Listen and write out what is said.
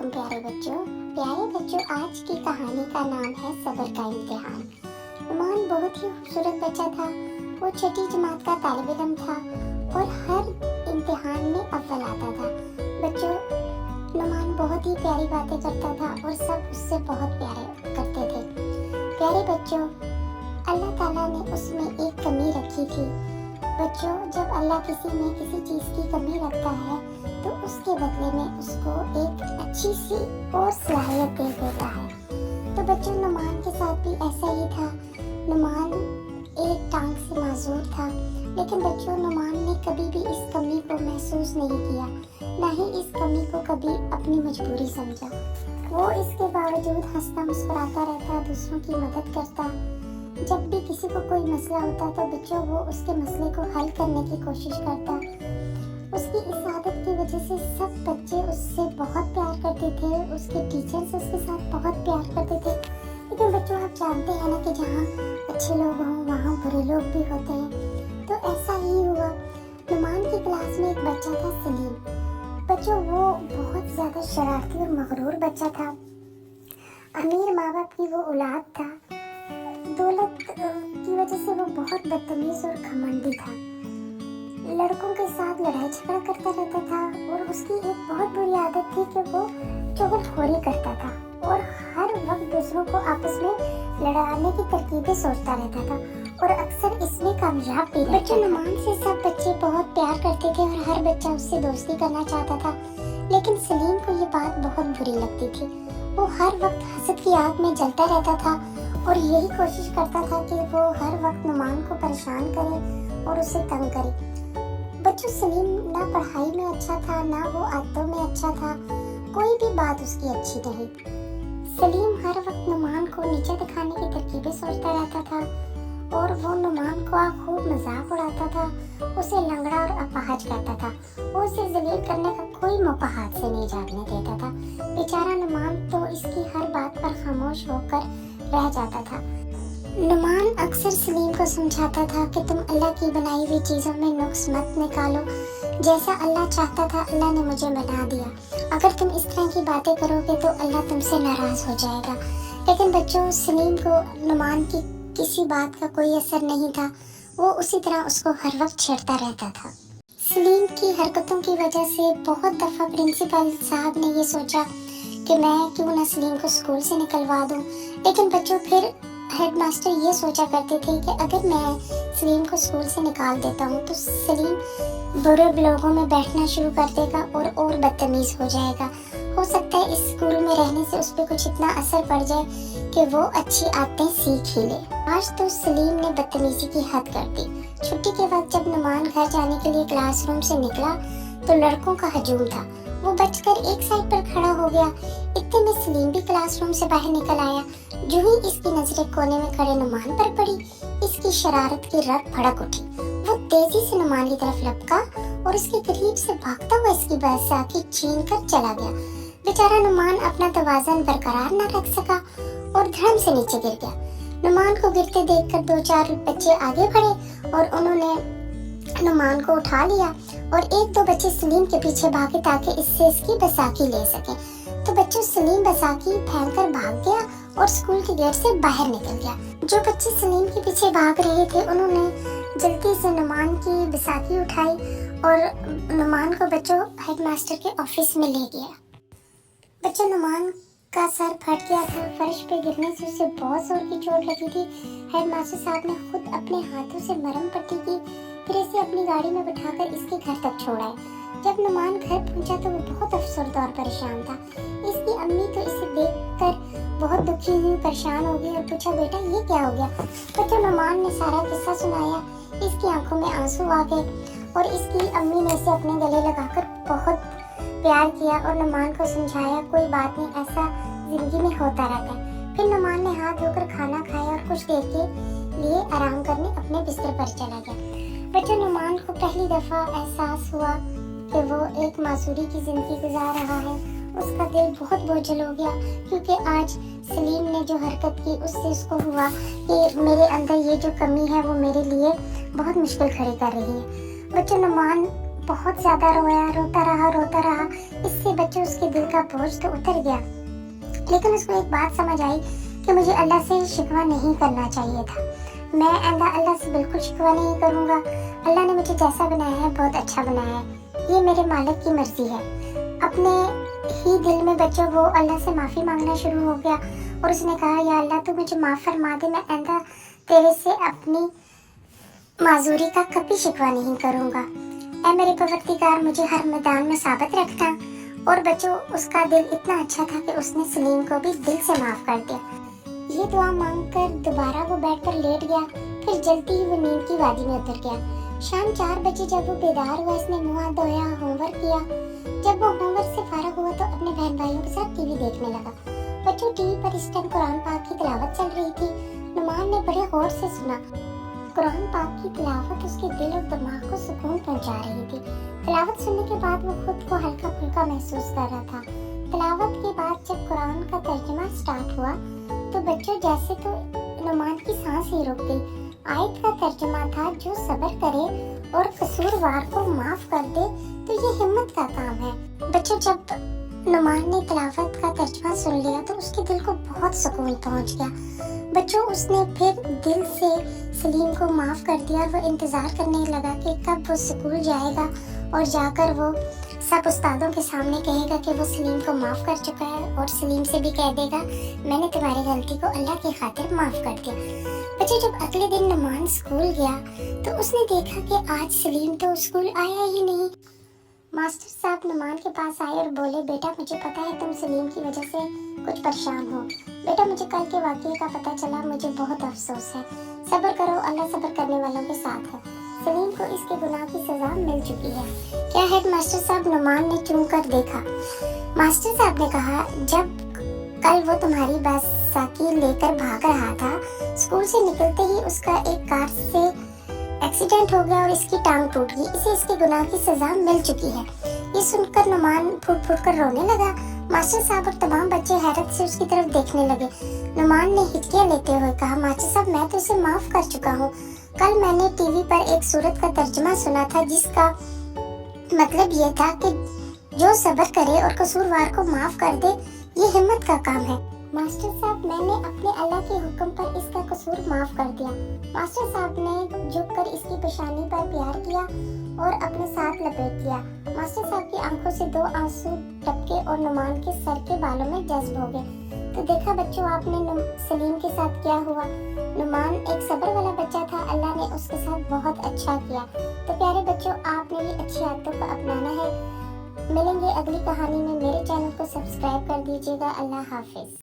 वालेकुम प्यारे बच्चों, आज की कहानी का नाम है सब्र का इम्तिहान। नुमान बहुत ही खूबसूरत बच्चा था। वो छठी जमात का तालिब इल्म था और हर इम्तिहान में अव्वल आता था। बच्चों, नुमान बहुत ही प्यारी बातें करता था और सब उससे बहुत प्यारे करते थे। प्यारे बच्चों, अल्लाह ताला ने उसमें एक कमी रखी थी। बच्चों, जब अल्लाह किसी में किसी चीज़ की कमी रखता है तो उसके बदले में उसको एक अच्छी सी और सलाहियत दे देता है। तो बच्चों, नुमान के साथ भी ऐसा ही था। नुमान एक टांग से माजूर था, लेकिन बच्चों नुमान ने कभी भी इस कमी को महसूस नहीं किया, ना ही इस कमी को कभी अपनी मजबूरी समझा। वो इसके बावजूद हंसता मुस्कुराता रहता, दूसरों की मदद करता। जब भी किसी को कोई मसला होता तो बच्चों वो उसके मसले को हल करने की कोशिश करता। उसकी इस आदत की वजह से सब बच्चे उससे बहुत प्यार करते थे, उसके टीचर्स उसके साथ बहुत प्यार करते थे। लेकिन बच्चों, आप जानते हैं ना कि जहाँ अच्छे लोग हों वहाँ बुरे लोग भी होते हैं। तो ऐसा ही हुआ। नुमान की क्लास में एक बच्चा था, सलीम। बच्चों, वो बहुत ज़्यादा शरारती और मगरूर बच्चा था। अमीर माँ बाप की वो औलाद था। दौलत की वजह से वो बहुत बदतमीज और घमंडी था। लड़कों के साथ लड़ाई झगड़ा करता रहता था और उसकी एक बहुत बुरी आदत थी कि वो चुगलखोरी करता था और हर वक्त दूसरों को आपस में लड़ाने की तरकीबें सोचता रहता था और अक्सर इसमें कामयाब भी रहता था। बच्चों, नुमान से सब बच्चे बहुत प्यार करते थे और हर बच्चा उससे दोस्ती करना चाहता था, लेकिन सलीम को ये बात बहुत बुरी लगती थी। वो हर वक्त हसद की आग में जलता रहता था और यही कोशिश करता था कि वो हर वक्त नुमान को परेशान करे और उसे तंग करे। बच्चों, सलीम ना पढ़ाई में अच्छा था, ना वो आदतों में अच्छा था। कोई भी बात उसकी अच्छी नहीं। सलीम हर वक्त नुमान को नीचे दिखाने की तरकीबें सोचता रहता था और वो नुमान को खूब मजाक उड़ाता था, उसे लंगड़ा और अपाहज कहता था। वो उसे जलील करने का कोई मौका हाथ से नहीं जाने देता था। बेचारा नुमान तो इसकी हर बात पर खामोश होकर रह जाता था। नुमान अक्सर सलीम को समझाता था कि तुम अल्लाह की बनाई हुई चीज़ों में नुक्स मत निकालो। जैसा अल्लाह चाहता था अल्लाह ने मुझे बना दिया। अगर तुम इस तरह की बातें करोगे तो अल्लाह तुमसे नाराज़ हो जाएगा। लेकिन बच्चों, सलीम को नुमान की किसी बात का कोई असर नहीं था। वो उसी तरह उसको हर वक्त छेड़ता रहता था। सलीम की हरकतों की वजह से बहुत दफ़ा प्रिंसिपल साहब ने ये सोचा कि मैं क्यों ना सलीम को स्कूल से निकलवा दूं। लेकिन बच्चों, फिर हेडमास्टर ये सोचा करते थे कि अगर मैं सलीम को स्कूल से निकाल देता हूँ तो सलीम बुरे लोगों में बैठना शुरू कर देगा और बदतमीज हो जाएगा। हो सकता है इस स्कूल में रहने से उस पर कुछ इतना असर पड़ जाए कि वो अच्छी आदतें सीख ही ले। आज तो सलीम ने बदतमीजी की हद कर दी। छुट्टी के वक्त जब नुमान घर जाने के लिए क्लासरूम से निकला तो लड़कों का हजूम था। वो बचकर एक साइड पर खड़ा हो गया। इतने में सलीम भी क्लासरूम से बाहर निकल आया। जो ही इसकी नजरें कोने में खड़े नुमान पर पड़ी, इसकी शरारत की रग भड़क उठी। वो तेजी से नुमान की तरफ लपका और उसके करीब से भागता हुआ इसकी बैसाखी छीन कर चला गया। बेचारा नुमान अपना तवाज़ुन बरकरार न रख सका और धड़म से नीचे गिर गया। नुमान को गिरते देखकर 2-4 बच्चे आगे बढ़े और उन्होंने नुमान को उठा लिया और 1-2 बच्चे सलीम के पीछे भागे ताकि इससे इसकी बैसाखी ले सके। तो बच्चों, सलीम बैसाखी फेंककर भाग गया और स्कूल के गेट से बाहर निकल गया। जो बच्चे सलीम के पीछे भाग रहे थे उन्होंने जल्दी से नुमान की बैसाखी उठाई और नुमान को बच्चों हेडमास्टर के ऑफिस में ले गया। बच्चों, नुमान का सर फट गया था। फर्श पे गिरने से उसे बहुत जोर की चोट लगी थी। हेडमास्टर साहब ने खुद अपने हाथों से मरहम पट्टी की, फिर इसे अपनी गाड़ी में बिठाकर इसके घर तक छोड़ा। जब नुमान घर पहुंचा तो वो बहुत अफसरदा और परेशान था। इसकी अम्मी तो इसे देखकर बहुत दुखी हुई, परेशान हो गई और पूछा, बेटा ये क्या हो गया? तो जब नुमान ने सारा किस्सा सुनाया, इसकी आंखों में आंसू आ गए और इसकी अम्मी ने इसे अपने गले लगाकर बहुत प्यार किया और नुमान को समझाया, कोई बात नहीं, ऐसा जिंदगी में होता रहता है। फिर नुमान ने हाथ धोकर खाना खाया और कुछ देर के लिए आराम करने अपने बिस्तर पर चला गया। बच्चों, नुमान को पहली दफा एहसास हुआ कि वो एक मासूरी की जिंदगी गुजार रहा है। उसका दिल बहुत बोझल हो गया क्योंकि आज सलीम ने जो हरकत की उससे उसको हुआ कि मेरे अंदर ये जो कमी है वो मेरे लिए बहुत मुश्किल खड़ी कर रही है। बच्चों, नुमान बहुत ज्यादा रोया, रोता रहा। इससे बच्चों उसके दिल का बोझ तो उतर गया, लेकिन उसको एक बात समझ आई कि मुझे अल्लाह से शिकवा नहीं करना चाहिए था। मैं आइंदा अल्लाह से बिल्कुल शिकवा नहीं करूँगा। अल्लाह ने मुझे जैसा बनाया है बहुत अच्छा बनाया है, ये मेरे मालिक की मर्जी है। अपने ही दिल में बच्चों वो अल्लाह से माफ़ी मांगना शुरू हो गया और उसने कहा, या अल्लाह तू मुझे माफ़ फरमा दे, मैं आइंदा तेरे से अपनी माजूरी का कभी शिकवा नहीं करूँगा। ऐ मेरे परवरदिगार, मुझे हर मैदान में साबित रखना। और बच्चों, उसका दिल इतना अच्छा था कि उसने सलीम को भी दिल से माफ़ कर दिया। ये दुआ मांगकर दोबारा वो बेड पर लेट गया, फिर जल्दी ही वो नींद की वादी में उतर गया। शाम 4 बजे जब वो बेदार हुआ, इसने मुँह हाथ धोया, होमवर्क किया। जब वो होमवर्क से फारग हुआ तो अपने बहन भाइयों के साथ टीवी देखने लगा। बच्चों, टीवी पर इस टाइम कुरान पाक की तिलावत चल रही थी। नुमान ने बड़े गौर से सुना। कुरान पाक की तिलावत उसके दिल और दिमाग को सुकून पहुंचा रही थी। तिलावत सुनने के बाद वो खुद को हल्का फुल्का महसूस कर रहा था। तिलावत के बाद जब कुरान का तर्जुमा स्टार्ट हुआ तो बच्चों, जैसे तो नुमान की सांस ही रुक गई। आयत का तर्जुमा था, जो सब्र करे और कसूरवार को माफ कर दे तो ये हिम्मत का काम है। बच्चों, जब नुमान ने तिलावत का तर्जुमा सुन लिया तो उसके दिल को बहुत सुकून पहुंच गया। बच्चों, उसने फिर दिल से सलीम को माफ कर दिया और वो इंतजार करने लगा कि कब वो स्कूल जाएगा और जाकर वो सब उस्तादों के सामने कहेगा कि वो सलीम को माफ कर चुका है, और सलीम से भी कह देगा, मैंने तुम्हारी गलती को अल्लाह की खातिर माफ कर दिया। बच्चों, जब अगले दिन नुमान स्कूल गया तो उसने देखा कि आज सलीम तो स्कूल आया ही नहीं। मास्टर साहब नुमान के पास आए और बोले, बेटा मुझे पता है तुम सलीम की वजह से कुछ परेशान हो। बेटा, मुझे कल के वाक़ये का पता चला, मुझे बहुत अफसोस है। सब्र करो, अल्लाह सब्र करने वालों के साथ है। सलीम को इसके गुनाह की सजा मिल चुकी है। क्या हेड मास्टर साहब? नुमान ने चूम कर देखा। मास्टर साहब ने कहा, जब कल वो तुम्हारी बैसाखी लेकर भाग रहा था, स्कूल से निकलते ही उसका एक कार से एक्सीडेंट हो गया और इसकी टांग टूट गई। इसे इसके गुनाह की सजा मिल चुकी है। ये सुनकर नुमान फूट फूट कर रोने लगा। मास्टर साहब और तमाम बच्चे हैरत से उसकी तरफ देखने लगे। नुमान ने हिचकियां लेते हुए कहा, मास्टर साहब मैं तो उसे माफ कर चुका हूँ। कल मैंने टीवी पर एक सूरत का तर्जुमा सुना था जिसका मतलब ये था कि जो सब्र करे और कसूरवार को माफ कर दे, ये हिम्मत का काम है। मास्टर साहब, मैंने अपने अल्लाह के हुक्म पर इसका कसूर माफ कर दिया। मास्टर साहब ने झुककर इसकी पेशानी पर प्यार किया और अपने साथ लपेट लिया। मास्टर साहब की आंखों से 2 आंसू टपके और नुमान के सर के बालों में जज्ब हो गए। तो देखा बच्चों, आपने सलीम के साथ क्या हुआ। नुमान एक सब्र वाला बच्चा था, अल्लाह ने उसके साथ बहुत अच्छा किया। तो प्यारे बच्चों, आपने भी अच्छी आदतों को अपनाना है। मिलेंगे अगली कहानी में। मेरे चैनल को सब्सक्राइब कर दीजिएगा। अल्लाह हाफिज।